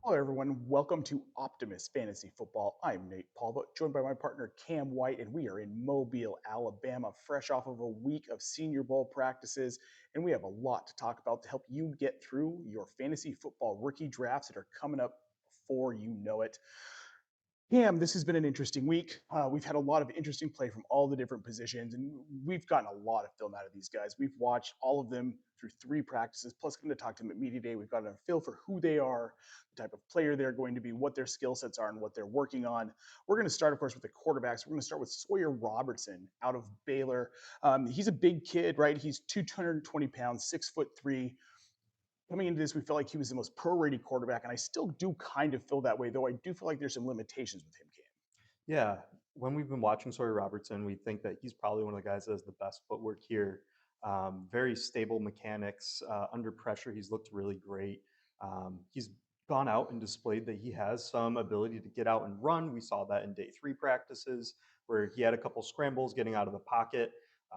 Hello, everyone. Welcome to Optimus Fantasy Football. I'm Nate Polvogt, joined by my partner Cam White, and we are in Mobile, Alabama, fresh off of a week of Senior Bowl practices. And we have a lot to talk about to help you get through your fantasy football rookie drafts that are coming up before you know it. Cam, this has been an interesting week. We've had a lot of interesting play from all the different positions, and we've gotten a lot of film out of these guys. We've watched all of them through three practices, plus come to talk to them at media day. We've gotten a feel for who they are, the type of player they're going to be, what their skill sets are, and what they're working on. We're going to start, of course, with the quarterbacks. We're going to start with Sawyer Robertson out of Baylor. He's a big kid, right? He's 220 pounds, 6'3". Coming into this, we felt like he was the most pro-rated quarterback, and I still do kind of feel that way, though I do feel like there's some limitations with him, Cam. Yeah, when we've been watching Sawyer Robertson, we think that he's probably one of the guys that has the best footwork here. Very stable mechanics. Under pressure, he's looked really great. He's gone out and displayed that he has some ability to get out and run. We saw that in day three practices where he had a couple scrambles getting out of the pocket.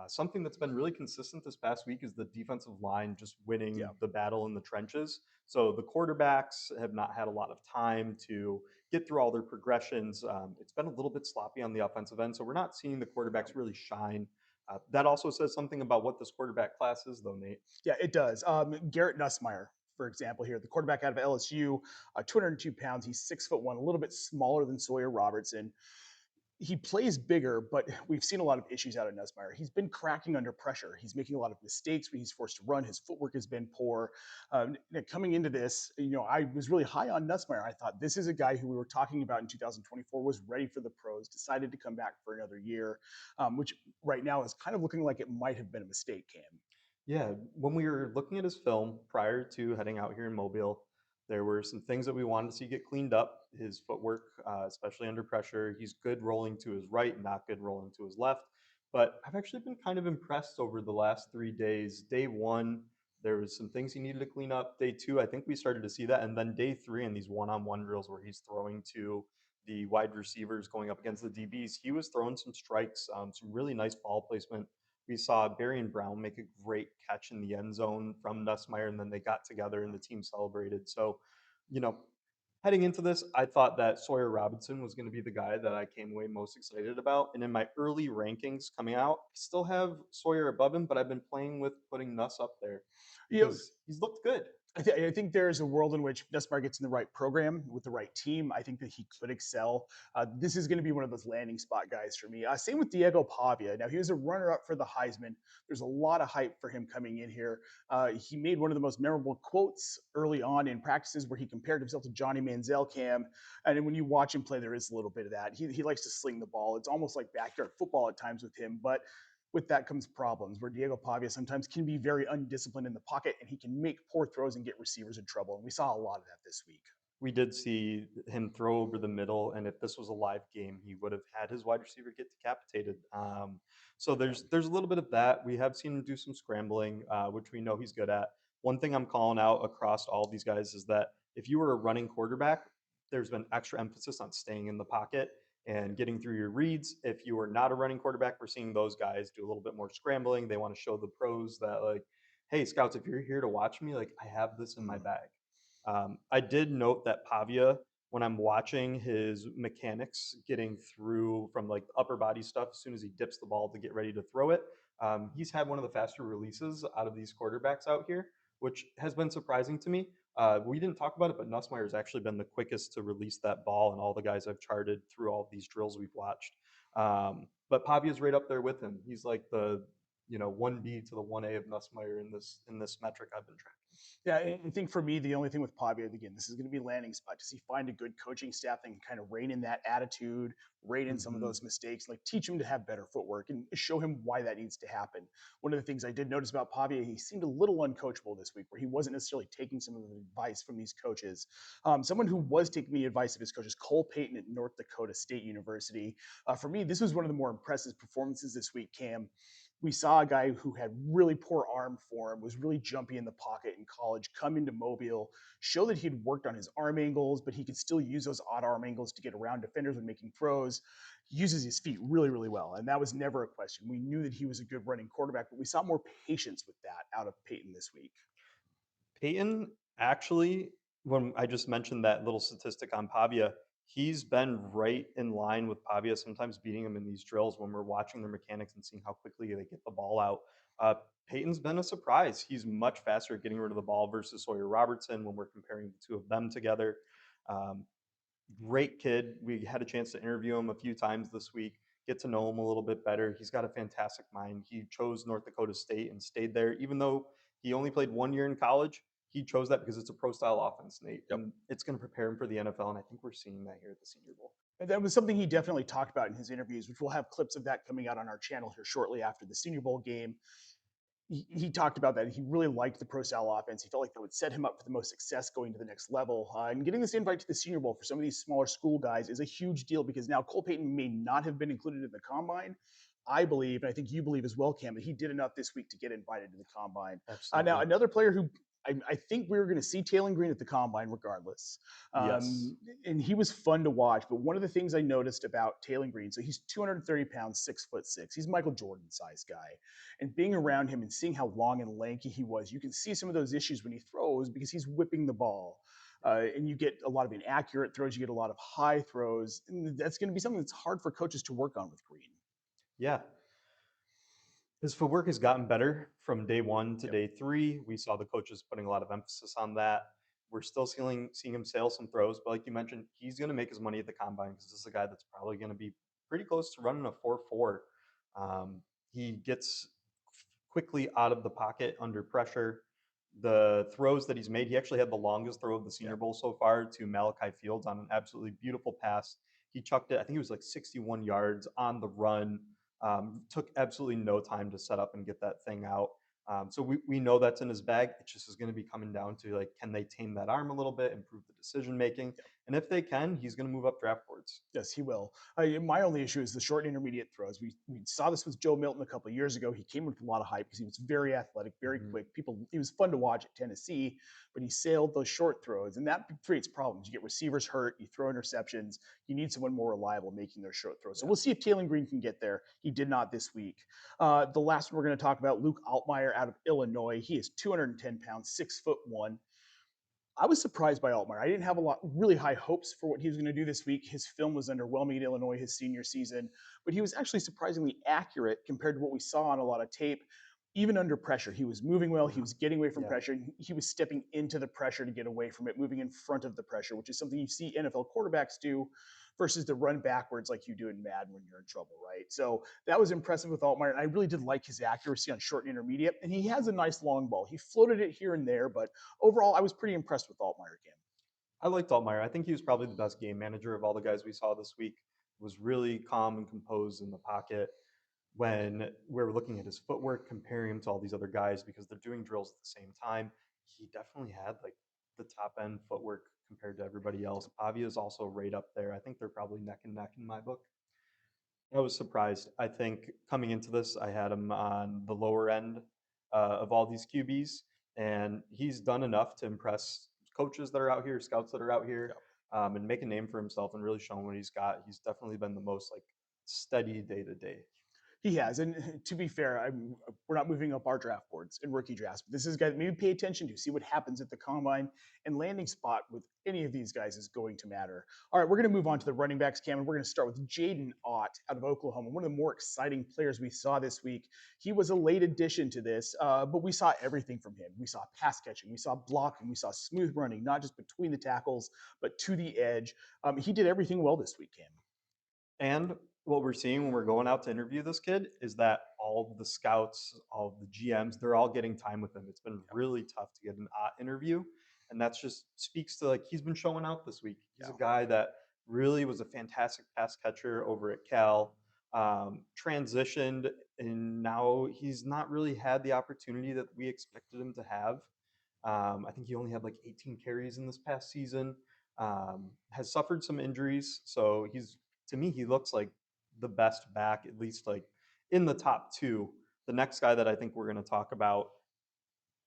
Something that's been really consistent this past week is the defensive line just winning Yeah. the battle in the trenches. So the quarterbacks have not had a lot of time to get through all their progressions. It's been a little bit sloppy on the offensive end, so we're not seeing the quarterbacks really shine. That also says something about what this quarterback class is, though, Nate. Yeah, it does. Garrett Nussmeyer, for example, here, the quarterback out of LSU, 202 pounds. He's 6'1", a little bit smaller than Sawyer Robertson. He plays bigger, but we've seen a lot of issues out of Nussmeyer. He's been cracking under pressure. He's making a lot of mistakes when he's forced to run. His footwork has been poor. Coming into this, I was really high on Nussmeyer. I thought this is a guy who we were talking about in 2024 was ready for the pros, decided to come back for another year, which right now is kind of looking like it might have been a mistake, Cam. Yeah, when we were looking at his film prior to heading out here in Mobile, there were some things that we wanted to see get cleaned up. His footwork, especially under pressure, he's good rolling to his right, not good rolling to his left. But I've actually been kind of impressed over the last 3 days. Day one, there was some things he needed to clean up. Day two, I think we started to see that, and then day three, in these one-on-one drills where he's throwing to the wide receivers going up against the DBs, he was throwing some strikes, some really nice ball placement. We saw Barry and Brown make a great catch in the end zone from Nussmeyer, and then they got together and the team celebrated. So, you know, heading into this, I thought that Sawyer Robinson was going to be the guy that I came away most excited about. And in my early rankings coming out, I still have Sawyer above him, but I've been playing with putting Nuss up there You know, because he's looked good. I think there's a world in which Nussmeyer gets in the right program with the right team. I think that he could excel. This is going to be one of those landing spot guys for me. Same with Diego Pavia. Now, he was a runner up for the Heisman. There's a lot of hype for him coming in here. He made one of the most memorable quotes early on in practices where he compared himself to Johnny Manziel, Cam. And when you watch him play, there is a little bit of that. He likes to sling the ball. It's almost like backyard football at times with him. But with that comes problems where Diego Pavia sometimes can be very undisciplined in the pocket and he can make poor throws and get receivers in trouble. And we saw a lot of that this week. We did see him throw over the middle, and if this was a live game, he would have had his wide receiver get decapitated. So there's a little bit of that. We have seen him do some scrambling, which we know he's good at. One thing I'm calling out across all of these guys is that if you were a running quarterback, there's been extra emphasis on staying in the pocket and getting through your reads. If you are not a running quarterback, we're seeing those guys do a little bit more scrambling. They want to show the pros that like, hey scouts, if you're here to watch me, like I have this in my bag. I did note that Pavia, when I'm watching his mechanics getting through from like upper body stuff, as soon as he dips the ball to get ready to throw it, he's had one of the faster releases out of these quarterbacks out here, which has been surprising to me. We didn't talk about it, but Nussmeyer has actually been the quickest to release that ball, and all the guys I've charted through all these drills we've watched. But Pavia's right up there with him. He's like the 1B to the 1A of Nussmeyer in this metric I've been tracking. Yeah, I think for me, the only thing with Pavia, again, this is going to be landing spot. Does he find a good coaching staff that can kind of rein in that attitude, rein in some of Mm-hmm. those mistakes, like teach him to have better footwork and show him why that needs to happen? One of the things I did notice about Pavia, he seemed a little uncoachable this week, where he wasn't necessarily taking some of the advice from these coaches. Someone who was taking the advice of his coaches, Cole Payton at North Dakota State University. For me, this was one of the more impressive performances this week, Cam. We saw a guy who had really poor arm form, was really jumpy in the pocket in college, come into Mobile, show that he'd worked on his arm angles, but he could still use those odd arm angles to get around defenders when making throws. He uses his feet really, really well. And that was never a question. We knew that he was a good running quarterback, but we saw more patience with that out of Peyton this week. Peyton actually when I just mentioned that little statistic on Pavia, he's been right in line with Pavia, sometimes beating him in these drills when we're watching their mechanics and seeing how quickly they get the ball out. Uh, Peyton's been a surprise. He's much faster at getting rid of the ball versus Sawyer Robertson when we're comparing the two of them together. Um, Great kid. We had a chance to interview him a few times this week, get to know him a little bit better. He's got a fantastic mind. He chose North Dakota State and stayed there, even though he only played 1 year in college. He chose that because it's a pro style offense, Nate, Yep. and it's going to prepare him for the NFL. And I think we're seeing that here at the Senior Bowl. And that was something he definitely talked about in his interviews, which we'll have clips of that coming out on our channel here shortly after the Senior Bowl game. He talked about that. He really liked the pro style offense. He felt like that would set him up for the most success going to the next level. And getting this invite to the Senior Bowl for some of these smaller school guys is a huge deal because now Cole Payton may not have been included in the combine. I believe, and I think you believe as well, Cam, that he did enough this week to get invited to the combine. Now, Absolutely. another player who I think we were going to see Taylon Green at the combine regardless. Yes. And he was fun to watch. But one of the things I noticed about Taylon Green, so he's 230 pounds, 6'6". He's Michael Jordan size guy. And being around him and seeing how long and lanky he was, you can see some of those issues when he throws because he's whipping the ball. And you get a lot of inaccurate throws, you get a lot of high throws. And that's going to be something that's hard for coaches to work on with Green. Yeah. His footwork has gotten better from day one to Yep. day three. We saw the coaches putting a lot of emphasis on that. We're still seeing him sail some throws, but like you mentioned, he's going to make his money at the combine because this is a guy that's probably going to be pretty close to running a 4.4. He gets quickly out of the pocket under pressure. The throws that he's made, he actually had the longest throw of the Senior Yep. Bowl so far to Malachi Fields on an absolutely beautiful pass. He chucked it, I think it was like 61 yards on the run. Took absolutely no time to set up and get that thing out. So we know that's in his bag. It just is going to be coming down to like, can they tame that arm a little bit, improve the decision making? Yep. And if they can, he's going to move up draft boards. Yes, he will. My only issue is the short and intermediate throws. We saw this with Joe Milton a couple of years ago. He came with a lot of hype because he was very athletic, very Mm-hmm. quick. He was fun to watch at Tennessee, but he sailed those short throws, and that creates problems. You get receivers hurt, you throw interceptions. You need someone more reliable making those short throws. So Yeah. we'll see if Taylon Green can get there. He did not this week. The last one we're going to talk about, Luke Altmaier out of Illinois. He is 210 pounds, 6'1". I was surprised by Altmaier. I didn't have a lot really high hopes for what he was going to do this week. His film was underwhelming at Illinois his senior season, but he was actually surprisingly accurate compared to what we saw on a lot of tape. Even under pressure, he was moving well. He Uh-huh. was getting away from Yeah. pressure. He was stepping into the pressure to get away from it, moving in front of the pressure, which is something you see NFL quarterbacks do versus the run backwards like you do in Madden when you're in trouble, right? So that was impressive with Altmaier. And I really did like his accuracy on short and intermediate. And he has a nice long ball. He floated it here and there, but overall, I was pretty impressed with Altmaier, Cam. I liked Altmaier. I think he was probably the best game manager of all the guys we saw this week. Was really calm and composed in the pocket when we're looking at his footwork, comparing him to all these other guys because they're doing drills at the same time. He definitely had like the top end footwork compared to everybody else. Pavia is also right up there. I think they're probably neck and neck in my book. I was surprised. I think coming into this, I had him on the lower end of all these QBs, and he's done enough to impress coaches that are out here, scouts that are out here, Yep. and make a name for himself and really shown what he's got. He's definitely been the most like steady day to day. He has, and to be fair, we're not moving up our draft boards in rookie drafts. But this is a guy that maybe pay attention to, see what happens at the combine, and landing spot with any of these guys is going to matter. All right, we're going to move on to the running backs, Cam, and we're going to start with Jaden Ott out of Oklahoma, one of the more exciting players we saw this week. He was a late addition to this, but we saw everything from him. We saw pass catching, we saw blocking, we saw smooth running, not just between the tackles, but to the edge. He did everything well this week, Cam. And what we're seeing when we're going out to interview this kid is that all of the scouts, all of the GMs, they're all getting time with him. It's been really tough to get an interview. And that's just speaks to like he's been showing out this week. He's Yeah. a guy that really was a fantastic pass catcher over at Cal, transitioned, and now he's not really had the opportunity that we expected him to have. I think he only had like 18 carries in this past season. Has suffered some injuries, so he's to me he looks like the best back, at least like in the top two. The next guy that I think we're going to talk about,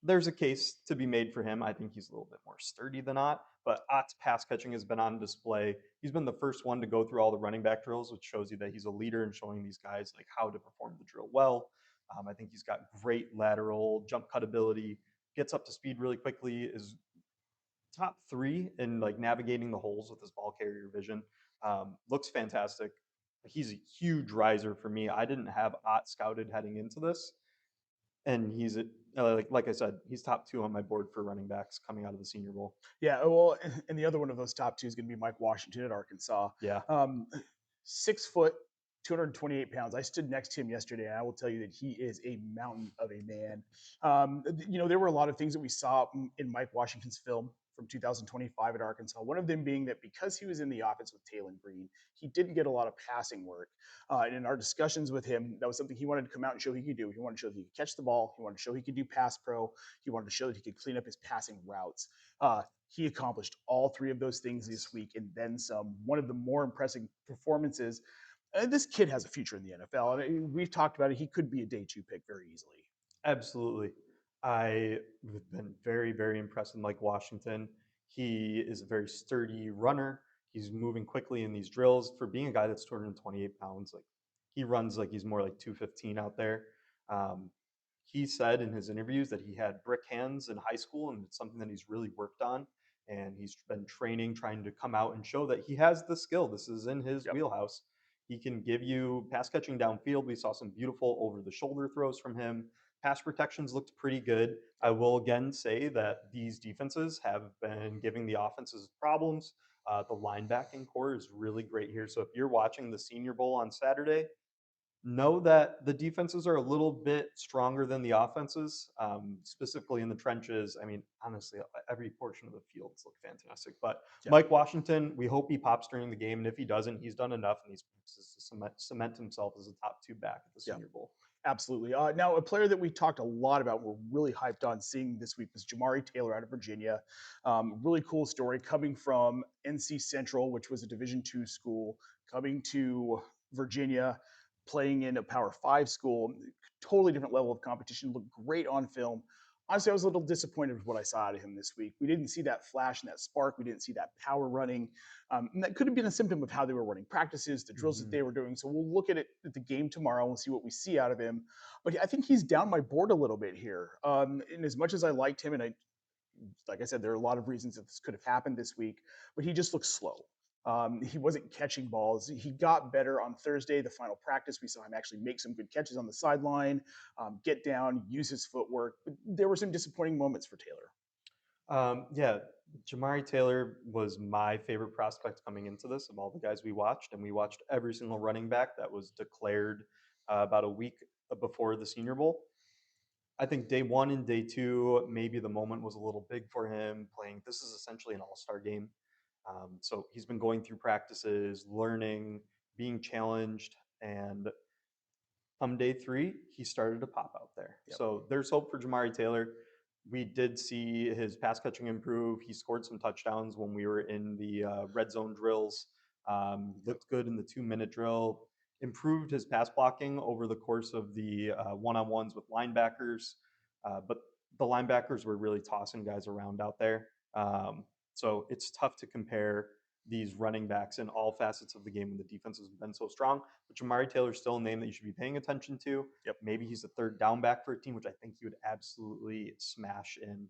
there's a case to be made for him. I think he's a little bit more sturdy than Ott, but Ott's pass catching has been on display. He's been the first one to go through all the running back drills, which shows you that he's a leader and showing these guys like how to perform the drill well. I think he's got great lateral jump cut ability, gets up to speed really quickly, is top three in like navigating the holes with his ball carrier vision. Looks fantastic. He's a huge riser for me. I didn't have Ott scouted heading into this, and like I said, he's top two on my board for running backs coming out of the Senior Bowl. Yeah, well, and the other one of those top two is going to be Mike Washington at Arkansas. Yeah, Um, 6 foot, 228 pounds. I stood next to him yesterday, and I will tell you that he is a mountain of a man. There were a lot of things that we saw in Mike Washington's film from 2025 at Arkansas. One of them being that because he was in the offense with Taylor Green, he didn't get a lot of passing work. And in our discussions with him, that was something he wanted to come out and show he could do. He wanted to show that he could catch the ball. He wanted to show he could do pass pro. He wanted to show that he could clean up his passing routes. He accomplished all three of those things this yes, week and then some. One of the more impressive performances. This kid has a future in the NFL, and we've talked about it. He could be a day two pick very easily. absolutely. I have been very, very impressed with Mike Washington. He is a very sturdy runner. He's moving quickly in these drills. For being a guy that's 228 pounds, like he runs like he's more like 215 out there. Um, he said in his interviews that he had brick hands in high school, and it's something that he's really worked on. And he's been training, trying to come out and show that he has the skill. This is in his Yep. wheelhouse. He can give you pass catching downfield. We saw some beautiful over the shoulder throws from him. Pass protections looked pretty good. I Yep. will again say that these defenses have been giving the offenses problems. The linebacking core is really great here. So if you're watching the Senior Bowl on Saturday, know that the defenses are a little bit stronger than the offenses, specifically in the trenches. I mean, honestly, every portion of the fields look fantastic. But Yep. Mike Washington, we hope he pops during the game. And if he doesn't, he's done enough and he's to cement himself as a top two back at the Yep. Senior Bowl. Absolutely. Now, a player that we talked a lot about, we're really hyped on seeing this week was Jamari Taylor out of Virginia. Really cool story coming from NC Central, which was a Division two school, coming to Virginia, playing in a Power Five school. Totally different level of competition. Looked great on film. Honestly, I was a little disappointed with what I saw out of him this week. We didn't see that flash and that spark. We didn't see that power running. And that could have been a symptom of how they were running practices, the drills that Mm-hmm. they were doing. So we'll look at it at the game tomorrow and see what we see out of him. But I think he's down my board a little bit here. And as much as I liked him, and like I said, there are a lot of reasons that this could have happened this week, but he just looks slow. He wasn't catching balls. He got better on Thursday, the final practice. We saw him actually make some good catches on the sideline, get down, use his footwork. But there were some disappointing moments for Taylor. Yeah, Jamari Taylor was my favorite prospect coming into this of all the guys we watched, and we watched every single running back that was declared about a week before the Senior Bowl. I think day one and day two, maybe the moment was a little big for him playing. This is essentially an all star game. So he's been going through practices, learning, being challenged, and come day three, he started to pop out there. Yep. So there's hope for Jamari Taylor. We did see his pass catching improve. He scored some touchdowns when we were in the red zone drills. Yep. Looked good in the 2 minute drill. Improved his pass blocking over the course of the one on ones with linebackers. But the linebackers were really tossing guys around out there. So it's tough to compare these running backs in all facets of the game when the defense has been so strong. But Jamari Taylor's still a name that you should be paying attention to. Yep. Maybe he's a third down back for a team, which I think he would absolutely smash in.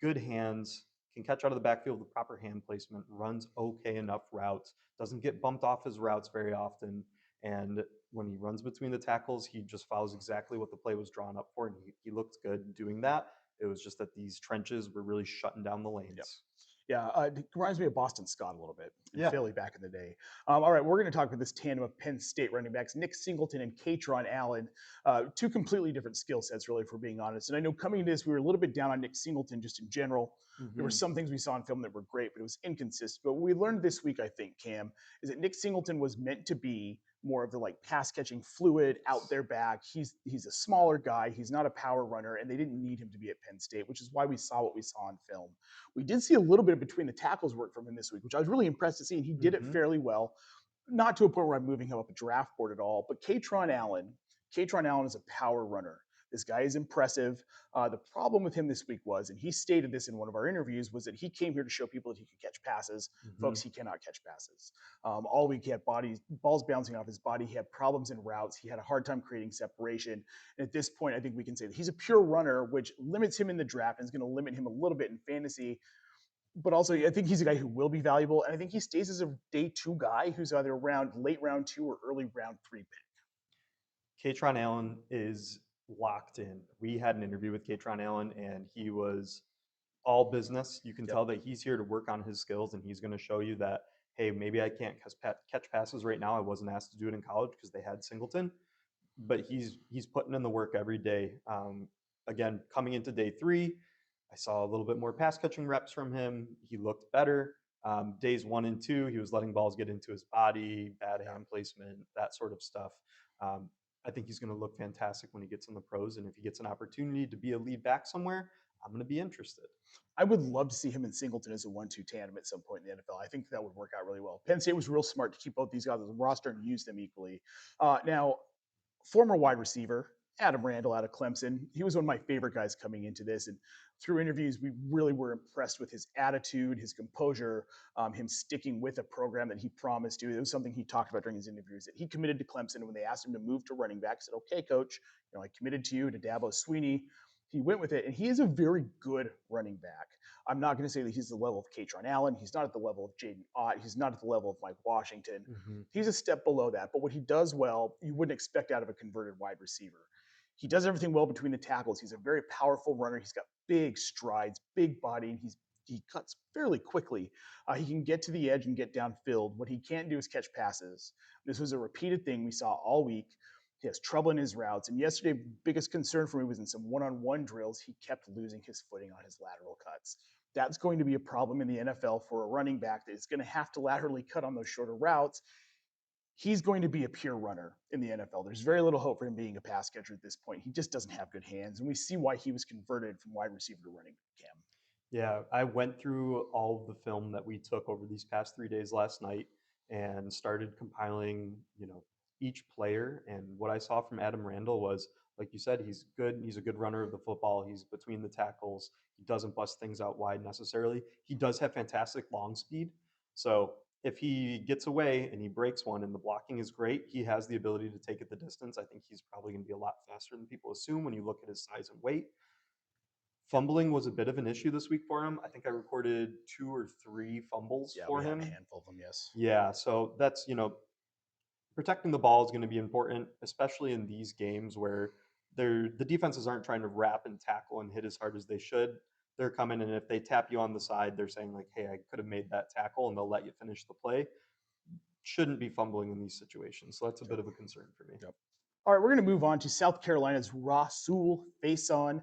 Good hands, can catch out of the backfield with proper hand placement, runs okay enough routes, doesn't get bumped off his routes very often. And when he runs between the tackles, he just follows exactly what the play was drawn up for, and he looked good doing that. It was just that these trenches were really shutting down the Yep. lanes. Yeah, it reminds me of Boston Scott a little bit and Yeah. Philly back in the day. All right, we're going to talk about this tandem of Penn State running backs, Nick Singleton and Katron Allen. Two completely different skill sets, really, if we're being honest. And I know coming into this, we were a little bit down on Nick Singleton just in general. There were Mm-hmm. some things we saw in film that were great, but it was inconsistent. But what we learned this week, I think, Cam, is that Nick Singleton was meant to be more of the like pass catching fluid out there back. He's a smaller guy. He's not a power runner, and they didn't need him to be at Penn State, which is why we saw what we saw on film. We did see a little bit of between the tackles work from him this week, which I was really impressed to see, and he did it Mm-hmm. fairly well. Not to a point where I'm moving him up a draft board at all, but Katron Allen is a power runner. This guy is impressive. The problem with him this week was, and he stated this in one of our interviews, was that he came here to show people that he could catch passes. Mm-hmm. Folks, he cannot catch passes. All week he had balls bouncing off his body. He had problems in routes. He had a hard time creating separation. And at this point, I think we can say that he's a pure runner, which limits him in the draft and is going to limit him a little bit in fantasy. but also I think he's a guy who will be valuable, and I think he stays as a day two guy who's either around late round two or early round three pick. Katron Allen is locked in. We had an interview with Katron Allen, and he was all business. You can Yep. tell that he's here to work on his skills, and he's going to show you that, hey, maybe I can't catch passes right now. I wasn't asked to do it in college because they had Singleton, but he's putting in the work every day. Again, coming into day three, I saw a little bit more pass catching reps from him. He looked better. Days 1 and 2, he was letting balls get into his body, bad Yeah. hand placement, that sort of stuff. Um, I think he's going to look fantastic when he gets in the pros, and if he gets an opportunity to be a lead back somewhere, I'm going to be interested. I would love to see him and Singleton as a 1-2 tandem at some point in the NFL. I think that would work out really well. Penn State was real smart to keep both these guys on the roster and use them equally. Now, former wide receiver Adam Randall out of Clemson. He was one of my favorite guys coming into this, and through interviews, we really were impressed with his attitude, his composure, him sticking with a program that he promised to. It was something he talked about during his interviews that he committed to Clemson. And when they asked him to move to running back, he said, "Okay, coach, I committed to you to Dabo Sweeney." He went with it, and he is a very good running back. I'm not going to say that he's the level of Katron Allen. He's not at the level of Jaden Ott. He's not at the level of Mike Washington. Mm-hmm. He's a step below that. But what he does well, you wouldn't expect out of a converted wide receiver. He does everything well between the tackles. He's a very powerful runner. He's got big strides, big body, and he cuts fairly quickly. He can get to the edge and get downfield. What he can't do is catch passes. This was a repeated thing we saw all week. He has trouble in his routes. And yesterday, biggest concern for me was in some one-on-one drills, he kept losing his footing on his lateral cuts. That's going to be a problem in the NFL for a running back that is going to have to laterally cut on those shorter routes. He's going to be a pure runner in the NFL. There's very little hope for him being a pass catcher at this point. He just doesn't have good hands, and we see why he was converted from wide receiver to running cam. Yeah, I went through all of the film that we took over these past 3 days last night and started compiling, each player. And what I saw from Adam Randall was, like you said, he's good. He's a good runner of the football. He's between the tackles. He doesn't bust things out wide necessarily. He does have fantastic long speed. So if he gets away and he breaks one and the blocking is great, he has the ability to take it the distance. I think he's probably going to be a lot faster than people assume when you look at his size and weight. Yep. Fumbling was a bit of an issue this week for him. I think I recorded 2 or 3 fumbles Yeah, for we had a him. handful of them, yes. Yeah, so that's, protecting the ball is going to be important, especially in these games where the defenses aren't trying to wrap and tackle and hit as hard as they should. They're coming, and if they tap you on the side, they're saying like, "Hey, I could have made that tackle," and they'll let you finish the play. Shouldn't be fumbling in these situations, so that's a Yep. bit of a concern for me. Yep. All right, we're going to move on to South Carolina's Rasul Faison.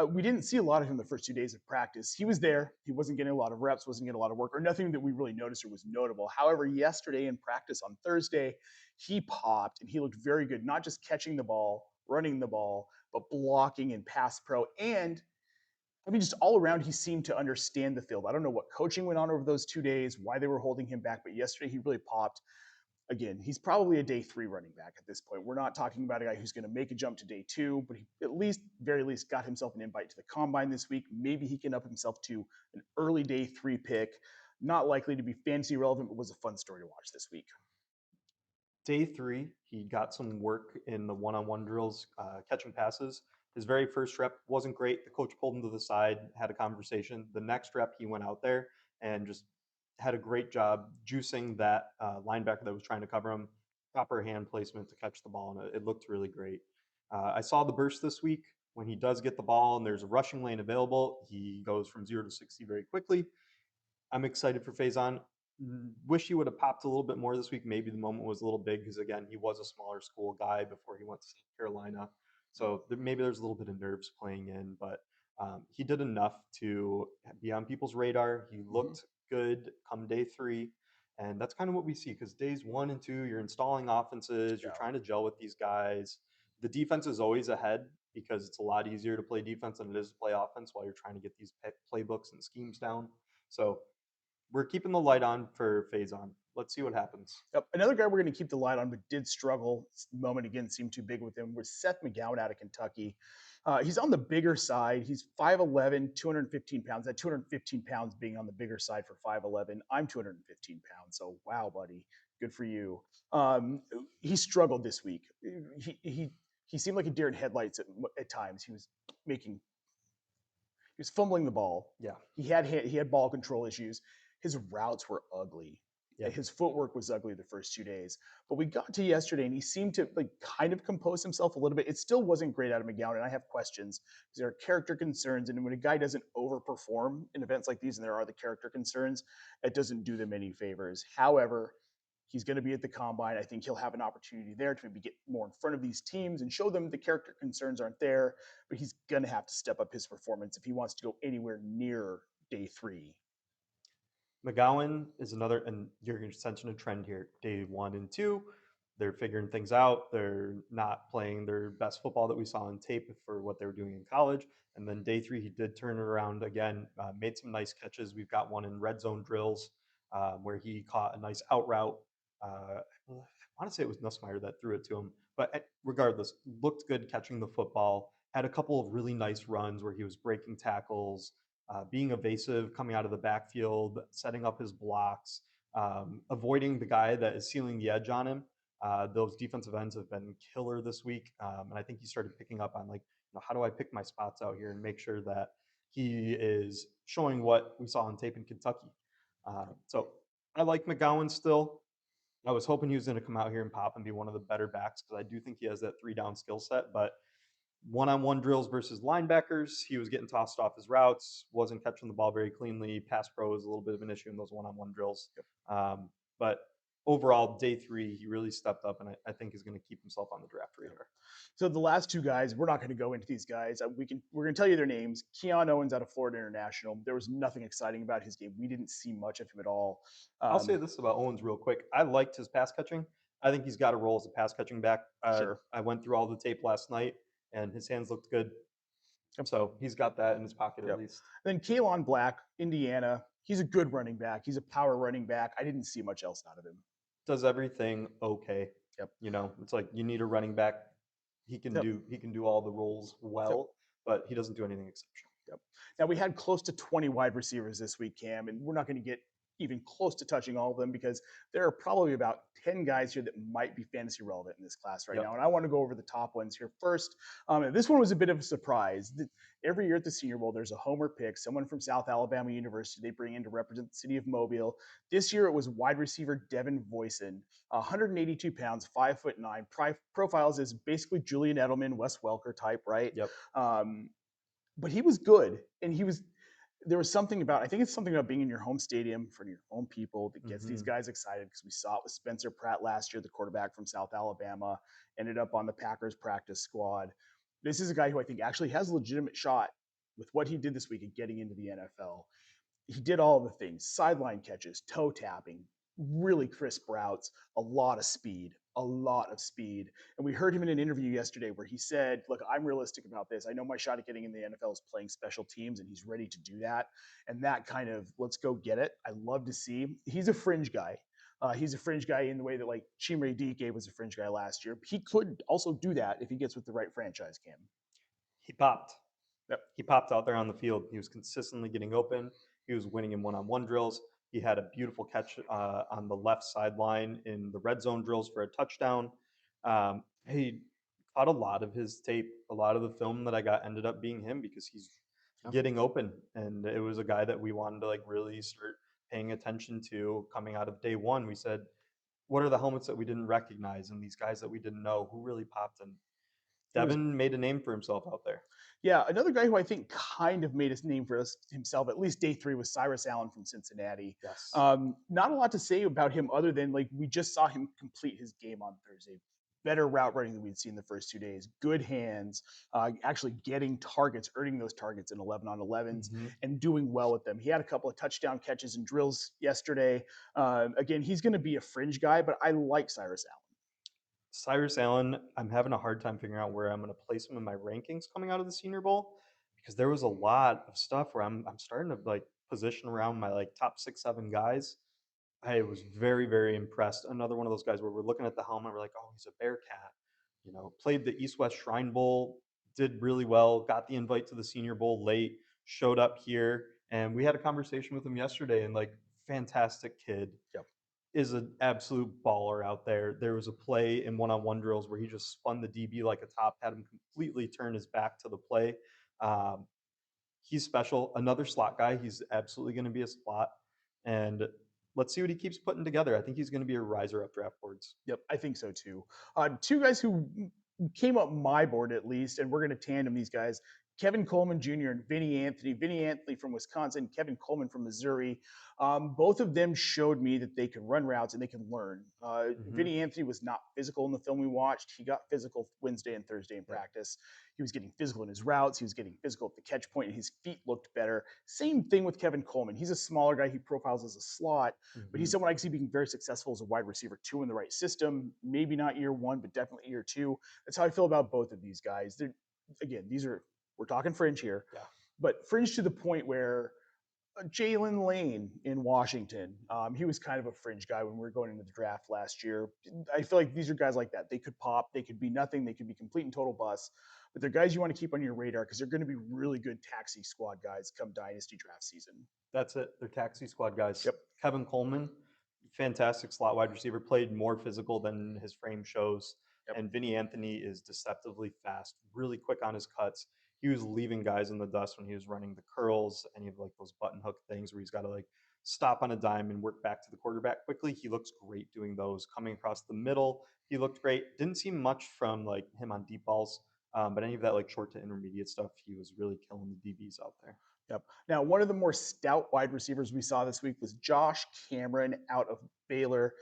We didn't see a lot of him the first 2 days of practice. He was there. He wasn't getting a lot of reps, wasn't getting a lot of work, or nothing that we really noticed or was notable. However, yesterday in practice on Thursday, he popped and he looked very good, not just catching the ball, running the ball, but blocking and pass pro. And I mean, just all around, he seemed to understand the field. I don't know what coaching went on over those 2 days, why they were holding him back, but yesterday he really popped. Again, he's probably a day three running back at this point. We're not talking about a guy who's going to make a jump to day two, but he at least, very least, got himself an invite to the combine this week. Maybe he can up himself to an early day three pick. Not likely to be fantasy relevant, but was a fun story to watch this week. Day 3, he got some work in the one-on-one drills, catching passes. His very first rep wasn't great. The coach pulled him to the side, had a conversation. The next rep, he went out there and just had a great job juicing that linebacker that was trying to cover him. Proper hand placement to catch the ball, and it looked really great. I saw the burst this week. When he does get the ball and there's a rushing lane available, he goes from 0 to 60 very quickly. I'm excited for Faison. Wish he would have popped a little bit more this week. Maybe the moment was a little big because again, he was a smaller school guy before he went to South Carolina, so maybe there's a little bit of nerves playing in. But he did enough to be on people's radar. He Mm-hmm. looked good come day 3, and that's kind of what we see because days 1 and 2, you're installing offenses, you're Yeah. trying to gel with these guys. The defense is always ahead because it's a lot easier to play defense than it is to play offense while you're trying to get these playbooks and schemes down. So we're keeping the light on for Faison. Let's see what happens. Yep. Another guy we're going to keep the light on, but did struggle. The moment again seemed too big with him was Seth McGowan out of Kentucky. He's on the bigger side. He's 5'11, 215 pounds. That 215 pounds being on the bigger side for 5'11. I'm 215 pounds. So, wow, buddy. Good for you. Um, he struggled this week. He seemed like a deer in headlights at times. He was making He was fumbling the ball. Yeah. He had ball control issues. His routes were ugly. Yep. His footwork was ugly the first 2 days. But we got to yesterday, and he seemed to like kind of compose himself a little bit. It still wasn't great out of McGowan, and I have questions because there are character concerns. And when a guy doesn't overperform in events like these, and there are the character concerns, it doesn't do them any favors. However, he's going to be at the combine. I think he'll have an opportunity there to maybe get more in front of these teams and show them the character concerns aren't there. But he's going to have to step up his performance if he wants to go anywhere near day three. McGowan is another, and you're sensing a trend here. Day one and two, they're figuring things out. They're not playing their best football that we saw on tape for what they were doing in college. And then day three, he did turn it around again, made some nice catches. We've got one in red zone drills where he caught a nice out route. I want to say it was Nussmeier that threw it to him, but regardless, looked good catching the football. Had a couple of really nice runs where he was breaking tackles, being evasive, coming out of the backfield, setting up his blocks, avoiding the guy that is sealing the edge on him. Those defensive ends have been killer this week, and I think he started picking up on like, how do I pick my spots out here and make sure that he is showing what we saw on tape in Kentucky. So I like McGowan still. I was hoping he was going to come out here and pop and be one of the better backs because I do think he has that three down skill set. But one-on-one drills versus linebackers, he was getting tossed off his routes, wasn't catching the ball very cleanly. Pass pro was a little bit of an issue in those one-on-one drills. But overall, day three, he really stepped up, and I think he's going to keep himself on the draft radar. So the last two guys, we're not going to go into these guys. We're going to tell you their names. Keon Owens out of Florida International. There was nothing exciting about his game. We didn't see much of him at all. I'll say this about Owens real quick. I liked his pass catching. I think he's got a role as a pass catching back. Sure. I went through all the tape last night, and his hands looked good. Yep. So he's got that in his pocket at Yep. least. Then Kalon Black, Indiana. He's a good running back. He's a power running back. I didn't see much else out of him. Does everything okay. Yep. It's like you need a running back. Yep. He can do all the roles Yep. well, but he doesn't do anything exceptional. Yep. Now we had close to 20 wide receivers this week, Cam, and we're not going to get even close to touching all of them because there are probably about 10 guys here that might be fantasy relevant in this class right Yep. now. And I want to go over the top ones here first. And this one was a bit of a surprise. Every year at the Senior Bowl, there's a homer pick, someone from South Alabama University they bring in to represent the city of Mobile. This year it was wide receiver Devin Voisin, 182 pounds, 5'9", profiles as basically Julian Edelman, Wes Welker type, right? Yep. But he was good, and there was something about I think it's something about being in your home stadium for your home people that gets these guys excited because we saw it with Spencer Pratt last year, the quarterback from South Alabama, ended up on the Packers practice squad. This is a guy who I think actually has a legitimate shot with what he did this week at getting into the NFL. He did all the things: sideline catches, toe tapping, really crisp routes, a lot of speed, a lot of speed. And we heard him in an interview yesterday where he said, look, I'm realistic about this. I know my shot at getting in the NFL is playing special teams, and he's ready to do that. And that kind of, let's go get it. I love to see. He's a fringe guy. He's a fringe guy in the way that like Chimere Dike was a fringe guy last year. He could also do that if he gets with the right franchise, Cam. He popped. Yep. He popped out there on the field. He was consistently getting open. He was winning in one-on-one drills. He had a beautiful catch on the left sideline in the red zone drills for a touchdown. He caught a lot of his tape, a lot of the film that I got ended up being him because he's getting open, and it was a guy that we wanted to like really start paying attention to coming out of day one. We said, what are the helmets that we didn't recognize and these guys that we didn't know who really popped? And It was Devin made a name for himself out there. Yeah, another guy who I think kind of made his name for himself, at least day three, was Cyrus Allen from Cincinnati. Yes. Not a lot to say about him other than like we just saw him complete his game on Thursday. Better route running than we'd seen the first 2 days. Good hands, actually getting targets, earning those targets in 11 on 11s, and doing well with them. He had a couple of touchdown catches and drills yesterday. Again, he's going to be a fringe guy, but I like Cyrus Allen. Cyrus Allen, I'm having a hard time figuring out where I'm going to place him in my rankings coming out of the Senior Bowl because there was a lot of stuff where I'm starting to like position around my like top 6, 7 guys. I was very, very impressed. Another one of those guys where we're looking at the helmet, we're like, oh, he's a Bearcat. Played the East West Shrine Bowl, did really well, got the invite to the Senior Bowl late, showed up here, and we had a conversation with him yesterday. And like, fantastic kid, Yep. is an absolute baller out there. There was a play in one-on-one drills where he just spun the DB like a top, had him completely turn his back to the play. Um, He's special. Another slot guy. He's absolutely going to be a slot. And let's see what he keeps putting together. I think he's going to be a riser up draft boards. Yep, I think so too. Two guys who came up my board at least, and we're going to tandem these guys. Kevin Coleman Jr. and Vinny Anthony. Vinny Anthony from Wisconsin, Kevin Coleman from Missouri. Both of them showed me that they can run routes and they can learn. Hmm. Vinny Anthony was not physical in the film we watched. He got physical Wednesday and Thursday in Yep. practice. He was getting physical in his routes. He was getting physical at the catch point, and his feet looked better. Same thing with Kevin Coleman. He's a smaller guy. He profiles as a slot, but he's Hmm. someone I can see being very successful as a wide receiver two in the right system. Maybe not year one, but definitely year two. That's how I feel about both of these guys. Again, these are we're talking fringe here, Yeah. but fringe to the point where Jalen Lane in Washington, he was kind of a fringe guy when we were going into the draft last year. I feel like these are guys like that. They could pop, they could be nothing, they could be complete and total bust, but they're guys you want to keep on your radar because they're going to be really good taxi squad guys come dynasty draft season. That's it. They're taxi squad guys. Yep. Kevin Coleman, fantastic slot wide receiver, played more physical than his frame shows. Yep. And Vinny Anthony is deceptively fast, really quick on his cuts. He was leaving guys in the dust when he was running the curls, any of like those button hook things where he's got to like stop on a dime and work back to the quarterback quickly. He looks great doing those. Coming across the middle, he looked great. Didn't see much from like him on deep balls, but any of that like short to intermediate stuff, he was really killing the DBs out there. Yep. Now, one of the more stout wide receivers we saw this week was Josh Cameron out of Baylor.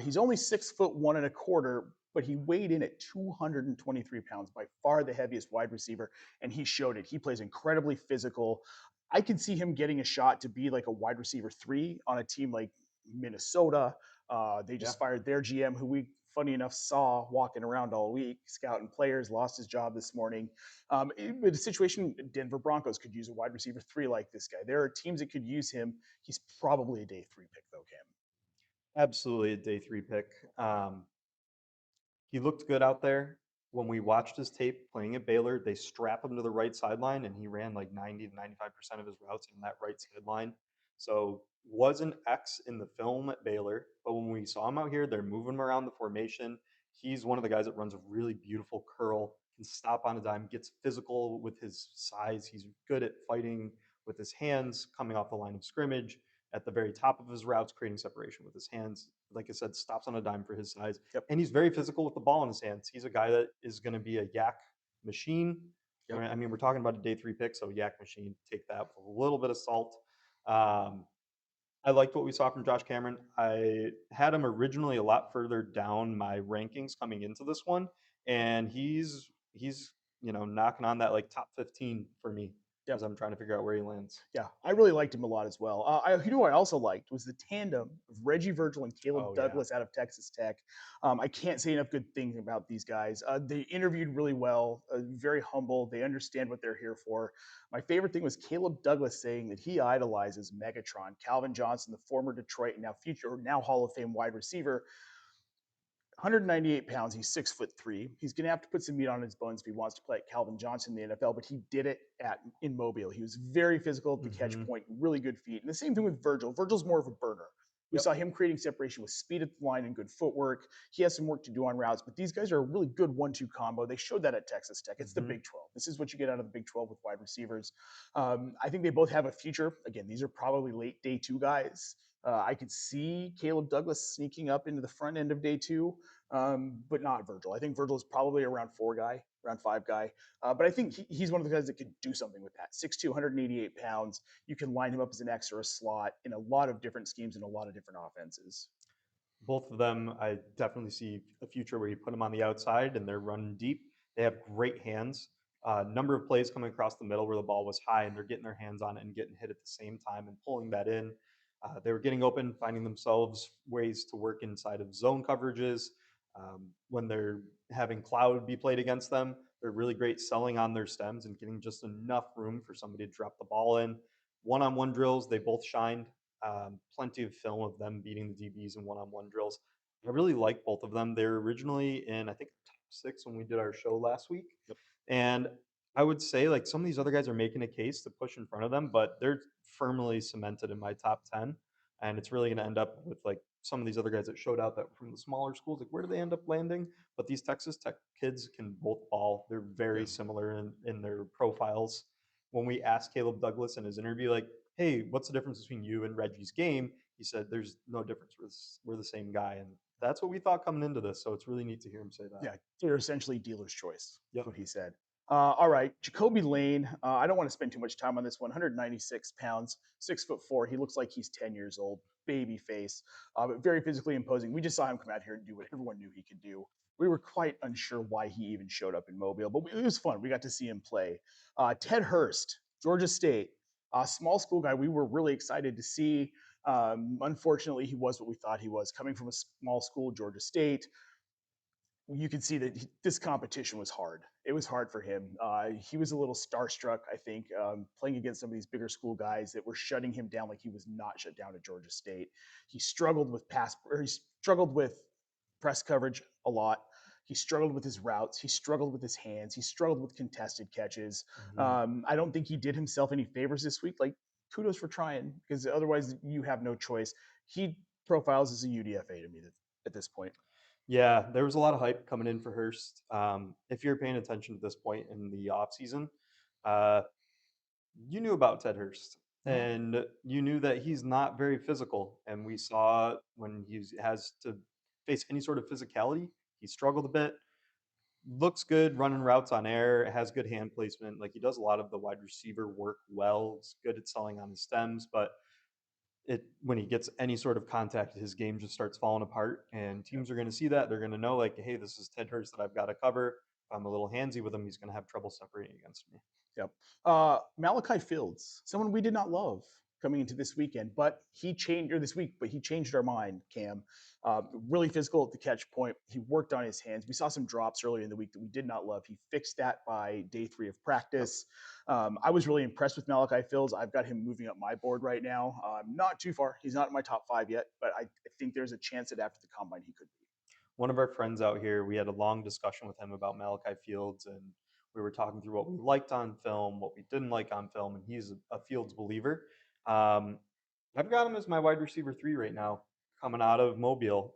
He's only 6'1" and a quarter, but he weighed in at 223 pounds, by far the heaviest wide receiver, and he showed it. He plays incredibly physical. I could see him getting a shot to be like a wide receiver three on a team like Minnesota. They Yeah. just fired their GM, who we, funny enough, saw walking around all week, scouting players, lost his job this morning. But a situation, Denver Broncos could use a wide receiver three like this guy. There are teams that could use him. He's probably a day three pick, though, Cam. Absolutely a day three pick. He looked good out there. When we watched his tape playing at Baylor, they strap him to the right sideline and he ran like 90 to 95% of his routes on that right sideline. So was an X in the film at Baylor, but when we saw him out here, they're moving him around the formation. He's one of the guys that runs a really beautiful curl, can stop on a dime, gets physical with his size. He's good at fighting with his hands, coming off the line of scrimmage at the very top of his routes, creating separation with his hands. Like I said, stops on a dime for his size, Yep. and he's very physical with the ball in his hands. He's a guy that is going to be a yak machine. Yep. I mean, we're talking about a day three pick, so yak machine. Take that with a little bit of salt. Um, I liked what we saw from Josh Cameron. I had him originally a lot further down my rankings coming into this one, and he's knocking on that like top 15 for me as Yep. I'm trying to figure out where he lands. Yeah, I really liked him a lot as well. Who I also liked was the tandem of Reggie Virgil and Caleb Oh yeah. Douglas out of Texas Tech. I can't say enough good things about these guys. They interviewed really well, very humble. They understand what they're here for. My favorite thing was Caleb Douglas saying that he idolizes Megatron, Calvin Johnson, the former Detroit and now Hall of Fame wide receiver. 198 pounds. He's 6'3". He's going to have to put some meat on his bones if he wants to play at Calvin Johnson in the NFL, but he did it in Mobile. He was very physical at the catch Hmm. point, really good feet. And the same thing with Virgil. Virgil's more of a burner. We Yep. saw him creating separation with speed at the line and good footwork. He has some work to do on routes, but these guys are a really good 1-2 combo. They showed that at Texas Tech. It's the Hmm. Big 12. This is what you get out of the Big 12 with wide receivers. I think they both have a future. Again, these are probably late day two guys. I could see Caleb Douglas sneaking up into the front end of day two, but not Virgil. I think Virgil is probably around four guy, around five guy. But I think he's one of the guys that could do something with that. 6'2", 188 pounds. You can line him up as an X or a slot in a lot of different schemes and a lot of different offenses. Both of them, I definitely see a future where you put them on the outside and they're running deep. They have great hands. Number of plays coming across the middle where the ball was high and they're getting their hands on it and getting hit at the same time and pulling that in. They were getting open, finding themselves ways to work inside of zone coverages. When they're having cloud be played against them, they're really great selling on their stems and getting just enough room for somebody to drop the ball in. One-on-one drills, they both shined. Plenty of film of them beating the DBs in one-on-one drills. I really like both of them. They're originally in, I think, top six when we did our show last week. Yep. And I would say like some of these other guys are making a case to push in front of them, but they're firmly cemented in my top 10. And it's really going to end up with like some of these other guys that showed out that from the smaller schools. Like, where do they end up landing? But these Texas Tech kids can both ball. They're Yeah. very similar in their profiles. when we asked Caleb Douglas in his interview, like, "Hey, what's the difference between you and Reggie's game?" He said, "There's no difference. We're the same guy," and that's what we thought coming into this. So it's really neat to hear him say that. Yeah, they're essentially dealer's choice. That's Yep. what he said. All right, Jacoby Lane. I don't want to spend too much time on this one. 196 pounds, 6'4". He looks like he's 10 years old. Baby face, but very physically imposing. We just saw him come out here and do what everyone knew he could do. We were quite unsure why he even showed up in Mobile, but it was fun. We got to see him play. Ted Hurst, Georgia State, small school guy. We were really excited to see. Unfortunately, he was what we thought he was. Coming from a small school, Georgia State, you could see that this competition was hard. It was hard for him. He was a little starstruck, I think, playing against some of these bigger school guys that were shutting him down like he was not shut down at Georgia State. He struggled with he struggled with press coverage a lot. He struggled with his routes. He struggled with his hands. He struggled with contested catches. Mhm. I don't think he did himself any favors this week. Like, kudos for trying, because otherwise you have no choice. He profiles as a UDFA to me at this point. Yeah, there was a lot of hype coming in for Hurst. If you're paying attention at this point in the offseason, uh, you knew about Ted Hurst Mhm. and you knew that he's not very physical. And we saw when he has to face any sort of physicality, he struggled a bit. Looks good running routes on air, has good hand placement. Like he does a lot of the wide receiver work well. He's good at selling on his stems, but it when he gets any sort of contact, his game just starts falling apart. And Yep. teams are going to see that. They're going to know, like, hey, this is Ted Hurst that I've got to cover. If I'm a little handsy with him, he's going to have trouble separating against me. Yep. Malachi Fields, someone we did not love coming into this weekend, but he changed, or this week, but he changed our mind, Cam. Really physical at the catch point. He worked on his hands. We saw some drops earlier in the week that we did not love. He fixed that by day 3 of Yep. practice. I was really impressed with Malachi Fields. I've got him moving up my board right now. Not too far. He's not in my top 5 yet, but I think there's a chance that after the combine he could be. One of our friends out here, we had a long discussion with him about Malachi Fields, and we were talking through what we liked on film, what we didn't like on film, and he's a Fields believer. Um, I've got him as my wide receiver 3 right now, coming out of Mobile.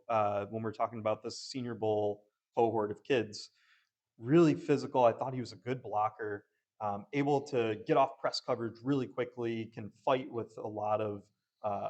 When we're talking about this Senior Bowl cohort of kids, really physical. I thought he was a good blocker, able to get off press coverage really quickly, can fight with a lot of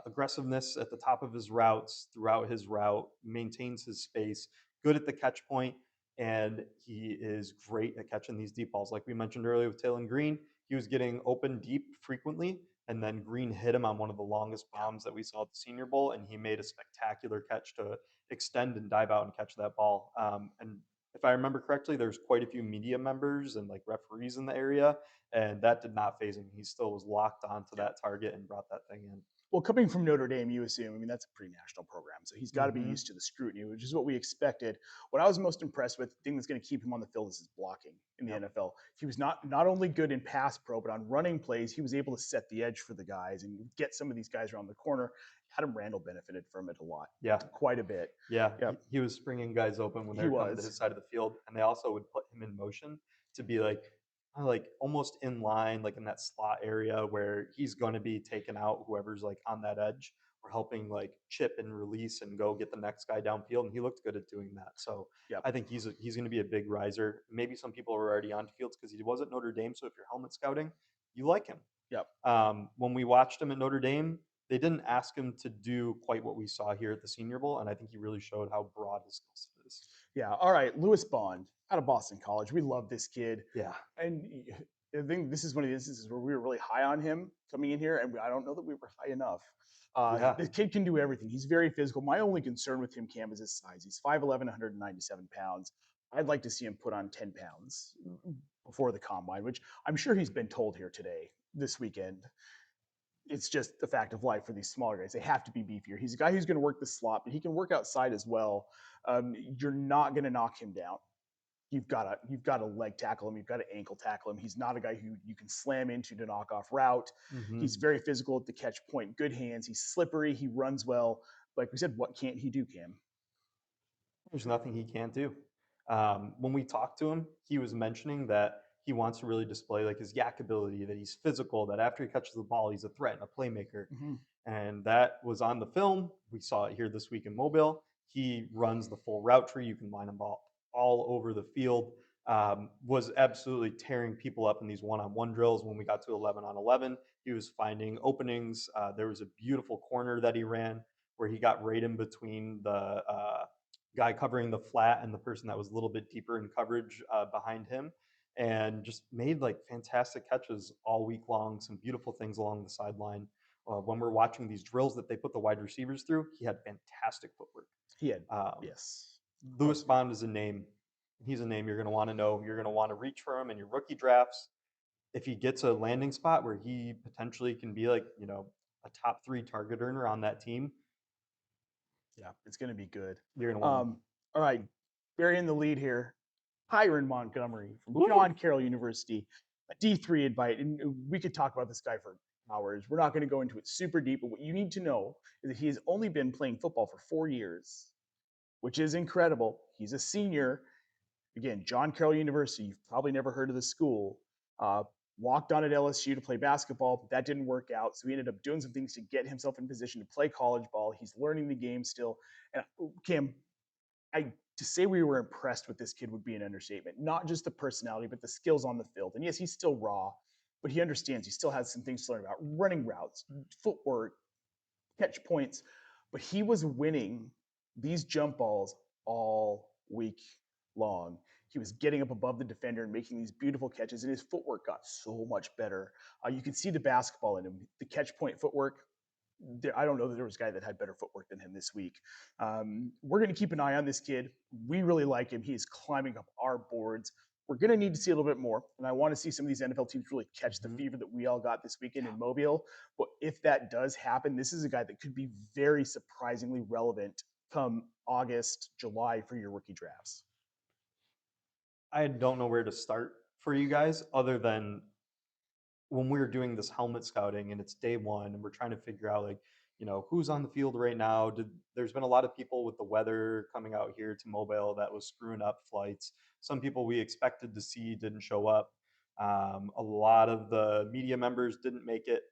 aggressiveness at the top of his routes throughout his route, maintains his space, good at the catch point, and he is great at catching these deep balls. Like we mentioned earlier with Taylor Green, he was getting open deep frequently, and then Green hit him on one of the longest bombs that we saw at the Senior Bowl, and he made a spectacular catch to extend and dive out and catch that ball. And if I remember correctly, there's quite a few media members and like referees in the area, and that did not phase him. He still was locked onto Yep. that target and brought that thing in. Well, coming from Notre Dame, you assume, I mean, that's a pretty national program. So he's got to be Hmm. used to the scrutiny, which is what we expected. What I was most impressed with, the thing that's going to keep him on the field is his blocking in the Yep. NFL. He was not only good in pass pro, but on running plays, he was able to set the edge for the guys and get some of these guys around the corner. Adam Randall benefited from it a lot, Yeah. quite a bit. Yeah. Yep, He was springing guys open when they he were coming to was. his side of the field, and they also would put him in motion to be like almost in line, like in that slot area where he's going to be taking out whoever's like on that edge or helping like chip and release and go get the next guy downfield. And he looked good at doing that. So Yep, I think he's going to be a big riser. Maybe some people are already on Fields because he was at Notre Dame. So if you're helmet scouting, you like him. yep. When we watched him at Notre Dame, they didn't ask him to do quite what we saw here at the Senior Bowl, and I think he really showed how broad his skill set is. Yeah. All right. Lewis Bond out of Boston College. We love this kid. Yeah, And I think this is one of the instances where we were really high on him coming in here, and I don't know that we were high enough. yeah, The kid can do everything. He's very physical. My only concern with him, Cam, is his size. He's 5'11", 197 pounds. I'd like to see him put on 10 pounds before the combine, which I'm sure he's been told here today, this weekend. It's just the fact of life for these smaller guys. They have to be beefier. He's a guy who's going to work the slot, but he can work outside as well. You're not going to knock him down. You've got to leg tackle him. You've got to ankle tackle him. He's not a guy who you can slam into to knock off route. hmm He's very physical at the catch point. Good hands. He's slippery. He runs well. Like we said, what can't he do, Cam? there's nothing he can't do. When we talked to him, he was mentioning that he wants to really display like his yak ability, that he's physical, that after he catches the ball, he's a threat and a playmaker. Mm-hmm. And that was on the film. We saw it here this week in Mobile. He runs the full route tree. You can line him all over the field. was absolutely tearing people up in these one-on-one drills. When we got to 11 on 11, he was finding openings. There was a beautiful corner that he ran where he got right in between the guy covering the flat and the person that was a little bit deeper in coverage behind him, and just made like fantastic catches all week long. Some beautiful things along the sideline. When we're watching these drills that they put the wide receivers through, he had fantastic footwork. He had, Um, yes. Oh, Lewis Bond is a name. He's a name you're going to want to know. You're going to want to reach for him in your rookie drafts. If he gets a landing spot where he potentially can be like, a top three target earner on that team, yeah, it's going to be good. you're going to want to know. Um, all right, burying the lead here. Hiram Montgomery from Woo! John Carroll University, a D3 invite. And we could talk about this guy for hours. We're not going to go into it super deep, but what you need to know is that he has only been playing football for 4 years, which is incredible. He's a senior. Again, John Carroll University, you've probably never heard of the school. Uh, Walked on at LSU to play basketball, but that didn't work out. So he ended up doing some things to get himself in position to play college ball. He's learning the game still. And Cam, I to say we were impressed with this kid would be an understatement. Not just the personality, but the skills on the field. And yes, he's still raw, but he understands. He still has some things to learn about running routes, footwork, catch points. But he was winning these jump balls all week long. He was getting up above the defender and making these beautiful catches, and his footwork got so much better. You could see the basketball in him, the catch point footwork. I don't know that there was a guy that had better footwork than him this week. We're going to keep an eye on this kid. We really like him. He is climbing up our boards. We're going to need to see a little bit more. And I want to see some of these NFL teams really catch the Mm-hmm. fever that we all got this weekend Yeah. in Mobile. But if that does happen, this is a guy that could be very surprisingly relevant come August, July for your rookie drafts. I don't know where to start for you guys other than when we were doing this helmet scouting and it's day one and we're trying to figure out like who's on the field right now. There's been a lot of people with the weather coming out here to Mobile that was screwing up flights. Some people we expected to see didn't show up. A lot of the media members didn't make it.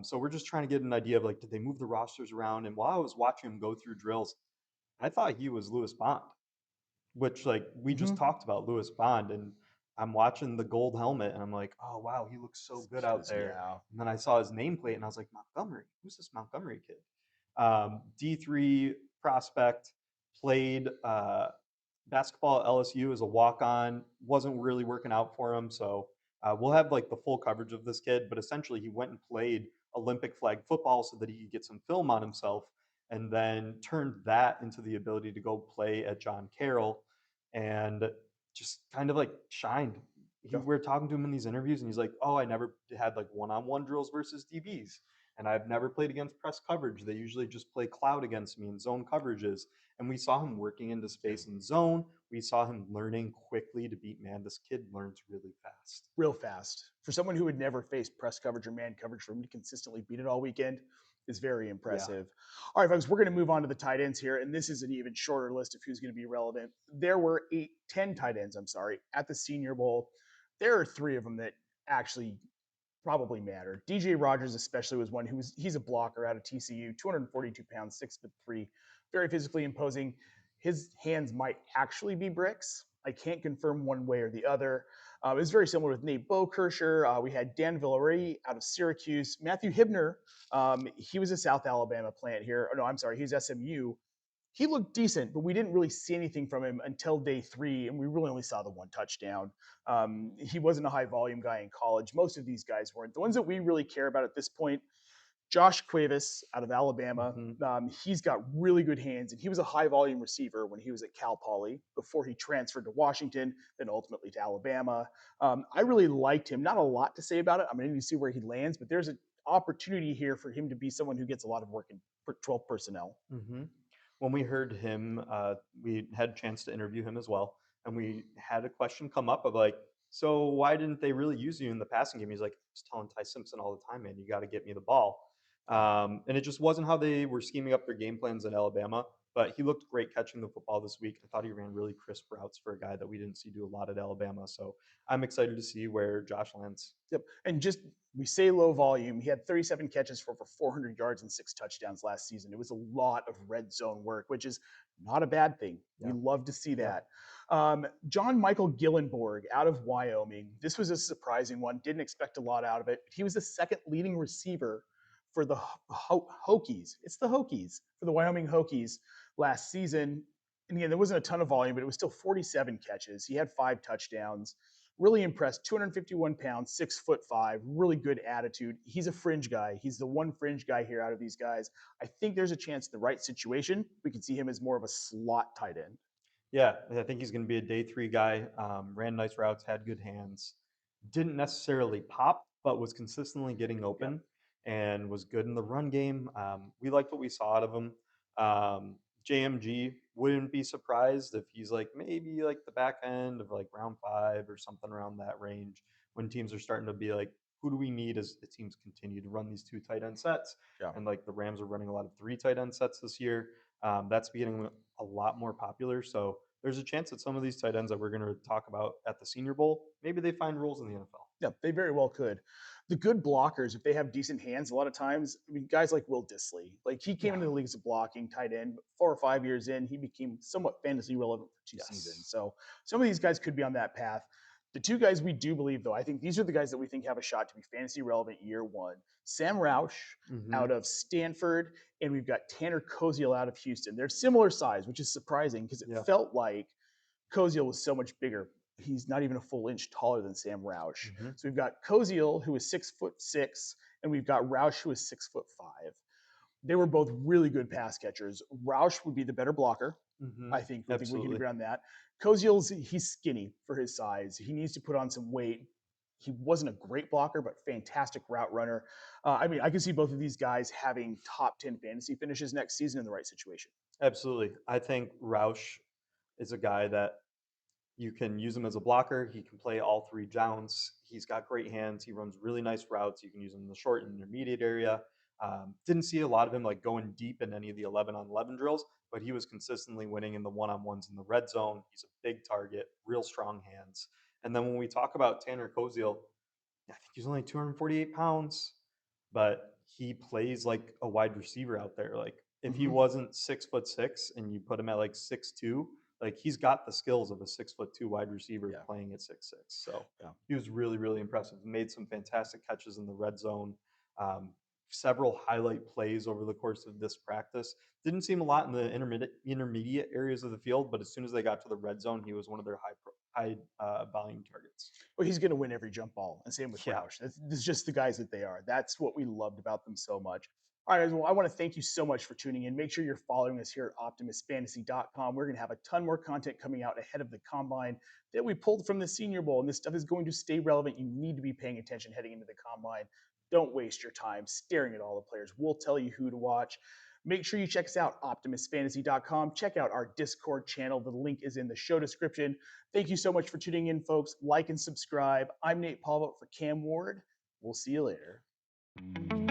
So we're just trying to get an idea of like, did they move the rosters around? And while I was watching him go through drills, I thought he was Lewis Bond, which like we just Mm-hmm. talked about Lewis Bond, and I'm watching the gold helmet and I'm like, oh wow, he looks so good out there. Yeah. And then I saw his nameplate and I was like, Montgomery, who's this Montgomery kid? D3 prospect, played basketball at LSU as a walk-on, wasn't really working out for him. So we'll have like the full coverage of this kid, but essentially he went and played Olympic flag football so that he could get some film on himself, and then turned that into the ability to go play at John Carroll and just kind of like shined. Yeah. We're talking to him in these interviews and he's like, oh, I never had like one-on-one drills versus DBs, and I've never played against press coverage. They usually just play cloud against me in zone coverages. And we saw him working into space and zone. We saw him learning quickly to beat man. This kid learns really fast. Real fast. For someone who had never faced press coverage or man coverage, for him to consistently beat it all weekend is very Yeah. impressive. All right, folks, we're going to move on to the tight ends here, and this is an even shorter list of who's going to be relevant. There were 10 tight ends, I'm sorry, at the Senior Bowl. There are three of them that actually probably matter. DJ Rogers, especially, was one he's a blocker out of TCU, 242 pounds, 6'3", very physically imposing. His hands might actually be bricks. I can't confirm one way or the other. It was very similar with Nate Bokersher. We had Dan Villari out of Syracuse. Matthew Hibner, he was a South Alabama plant here. Oh, no, I'm sorry, he's SMU. He looked decent, but we didn't really see anything from him until day 3, and we really only saw the one touchdown. He wasn't a high volume guy in college. Most of these guys weren't. The ones that we really care about at this point, Josh Cuevas out of Alabama. Mm-hmm. He's got really good hands, and he was a high volume receiver when he was at Cal Poly before he transferred to Washington, then ultimately to Alabama. I really liked him. Not a lot to say about it. I'm going to need to see where he lands, but there's an opportunity here for him to be someone who gets a lot of work in 12 personnel. Mm-hmm. When we heard him, we had a chance to interview him as well, and we had a question come up of like, so why didn't they really use you in the passing game? He's like, I was telling Ty Simpson all the time, man, you got to get me the ball. Yeah. And it just wasn't how they were scheming up their game plans in Alabama. But he looked great catching the football this week. I thought he ran really crisp routes for a guy that we didn't see do a lot at Alabama. So I'm excited to see where Josh lands. Yep. And just we say low volume. He had 37 catches for over 400 yards and 6 touchdowns last season. It was a lot of red zone work, which is not a bad thing. We Yeah. love to see Yeah. that. John Michael Gillenborg out of Wyoming. This was a surprising one. Didn't expect a lot out of it. He was the second leading receiver for the Hokies. It's the Hokies for the Wyoming Hokies last season. And again, there wasn't a ton of volume, but it was still 47 catches. He had 5 touchdowns. Really impressed. 251 pounds, 6'5", really good attitude. He's a fringe guy. He's the one fringe guy here out of these guys. I think there's a chance, the right situation, we could see him as more of a slot tight end. Yeah, I think he's going to be a day three guy. Ran nice routes, had good hands. Didn't necessarily pop, but was consistently getting Yep. open and was good in the run game. We liked what we saw out of him. JMG wouldn't be surprised if he's like maybe like the back end of like round 5 or something around that range when teams are starting to be like, who do we need as the teams continue to run these 2 tight end sets? Yeah. And like the Rams are running a lot of 3 tight end sets this year. That's becoming a lot more popular. So there's a chance that some of these tight ends that we're going to talk about at the Senior Bowl, maybe they find roles in the NFL. Yeah, they very well could. The good blockers, if they have decent hands, a lot of times, I mean, guys like Will Disley, like he came Yeah. into the league as a blocking tight end, but 4 or 5 years in, he became somewhat fantasy relevant for 2 seasons. Yes. So some of these guys could be on that path. The two guys we do believe, though, I think these are the guys that we think have a shot to be fantasy relevant year one. Sam Roush Mm-hmm. out of Stanford, and we've got Tanner Koziel out of Houston. They're similar size, which is surprising because it Yeah. felt like Koziel was so much bigger. He's not even a full inch taller than Sam Roush. Mm-hmm. So we've got Koziel, who is 6'6", and we've got Roush, who is 6'5". They were both really good pass catchers. Roush would be the better blocker. Mm-hmm. I think we can Absolutely. agree on that. Koziel's he's skinny for his size. He needs to put on some weight. He wasn't a great blocker, but fantastic route runner. I mean, I can see both of these guys having top 10 fantasy finishes next season in the right situation. Absolutely. I think Roush is a guy that you can use him as a blocker. He can play all 3 downs. He's got great hands. He runs really nice routes. You can use him in the short and intermediate area. Didn't see a lot of him like going deep in any of the 11-on-11 drills, but he was consistently winning in the one-on-ones in the red zone. He's a big target, real strong hands. And then when we talk about Tanner Koziel, I think he's only 248 pounds, but he plays like a wide receiver out there. Like if he Mm-hmm. wasn't 6'6" and you put him at like 6'2", like he's got the skills of a 6'2" wide receiver Yeah. playing at 6'6". So Yeah. he was really, really impressive. Made some fantastic catches in the red zone. Um, Several highlight plays over the course of this practice. Didn't seem a lot in the intermediate areas of the field, but as soon as they got to the red zone, he was one of their high volume targets. Well, he's going to win every jump ball, and same with Yeah. Roush. It's just the guys that they are. That's what we loved about them so much. All right, guys. Well, I want to thank you so much for tuning in. Make sure you're following us here at OptimusFantasy.com. We're going to have a ton more content coming out ahead of the combine that we pulled from the Senior Bowl, and this stuff is going to stay relevant. You need to be paying attention heading into the combine. Don't waste your time staring at all the players. We'll tell you who to watch. Make sure you check us out, OptimusFantasy.com. Check out our Discord channel. The link is in the show description. Thank you so much for tuning in, folks. Like and subscribe. I'm Nate Polvogt for Cam Ward. We'll see you later.